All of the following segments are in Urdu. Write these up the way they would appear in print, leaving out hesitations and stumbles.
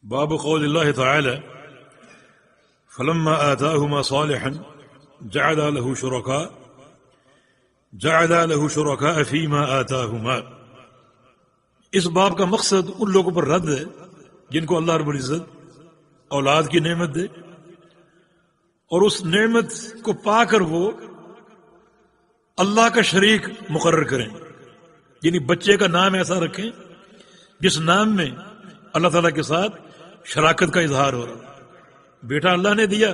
باب قول اللہ تعالی فلما آتاہما صالحا جعل له شرکاء فیما آتاہما. اس باب کا مقصد ان لوگوں پر رد ہے جن کو اللہ رب العزت اولاد کی نعمت دے اور اس نعمت کو پا کر وہ اللہ کا شریک مقرر کریں، یعنی بچے کا نام ایسا رکھیں جس نام میں اللہ تعالیٰ کے ساتھ شراکت کا اظہار ہو رہا. بیٹا اللہ نے دیا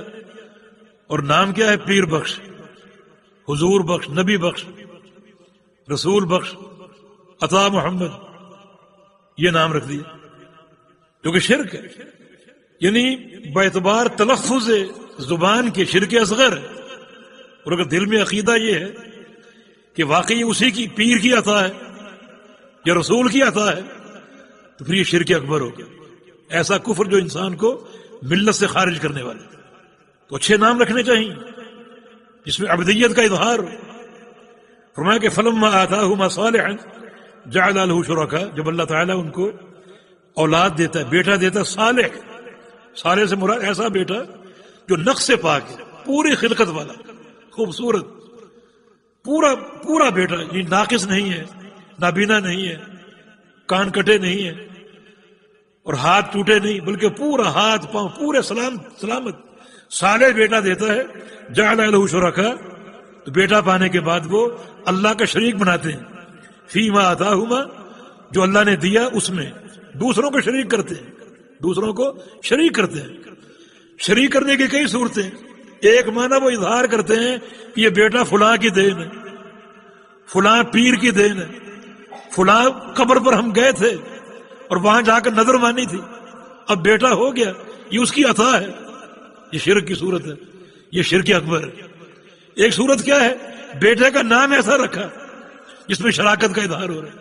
اور نام کیا ہے؟ پیر بخش، حضور بخش، نبی بخش، رسول بخش، عطا محمد، یہ نام رکھ دیا جو کہ شرک ہے، یعنی باعتبار تلفظ زبان کے شرک اصغر ہے. اور اگر دل میں عقیدہ یہ ہے کہ واقعی اسی کی پیر کی عطا ہے یا رسول کی عطا ہے تو پھر یہ شرک اکبر ہو گیا. ایسا کفر جو انسان کو ملت سے خارج کرنے والے. تو اچھے نام رکھنے چاہیے جس میں عبدیت کا اظہار ہو. فرمایا کہ فلما آتاہما صالحا جعل له شرکاء، جب اللہ تعالیٰ ان کو اولاد دیتا ہے، بیٹا دیتا ہے صالح. صالح سے مراد ایسا بیٹا جو نقص سے پاک ہے، پوری خلقت والا، خوبصورت، پورا بیٹا، یہ ناقص نہیں ہے، نابینا نہیں ہے، کان کٹے نہیں ہے اور ہاتھ ٹوٹے نہیں، بلکہ پورا ہاتھ پاؤں پورے سلامت صالح بیٹا دیتا ہے. جعل له شرکاء، تو بیٹا پانے کے بعد وہ اللہ کا شریک بناتے ہیں. فیما آتاہما، جو اللہ نے دیا اس میں دوسروں کو شریک کرتے ہیں، دوسروں کو شریک کرتے ہیں. شریک کرنے کی کئی صورتیں. ایک معنی وہ اظہار کرتے ہیں کہ یہ بیٹا فلاں کی دین ہے، فلاں پیر کی دین ہے، فلاں قبر پر ہم گئے تھے اور وہاں جا کر نظر مانی تھی، اب بیٹا ہو گیا، یہ اس کی عطا ہے. یہ شرک کی صورت ہے، یہ شرک اکبر ہے. ایک صورت کیا ہے؟ بیٹے کا نام ایسا رکھا جس میں شراکت کا اظہار ہو رہا ہے،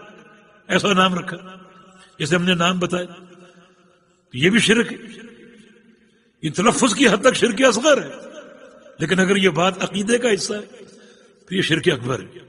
ایسا نام رکھا جیسے ہم نے نام بتایا، یہ بھی شرک ہے. یہ تلفظ کی حد تک شرک اصغر ہے، لیکن اگر یہ بات عقیدے کا حصہ ہے تو یہ شرک اکبر ہے.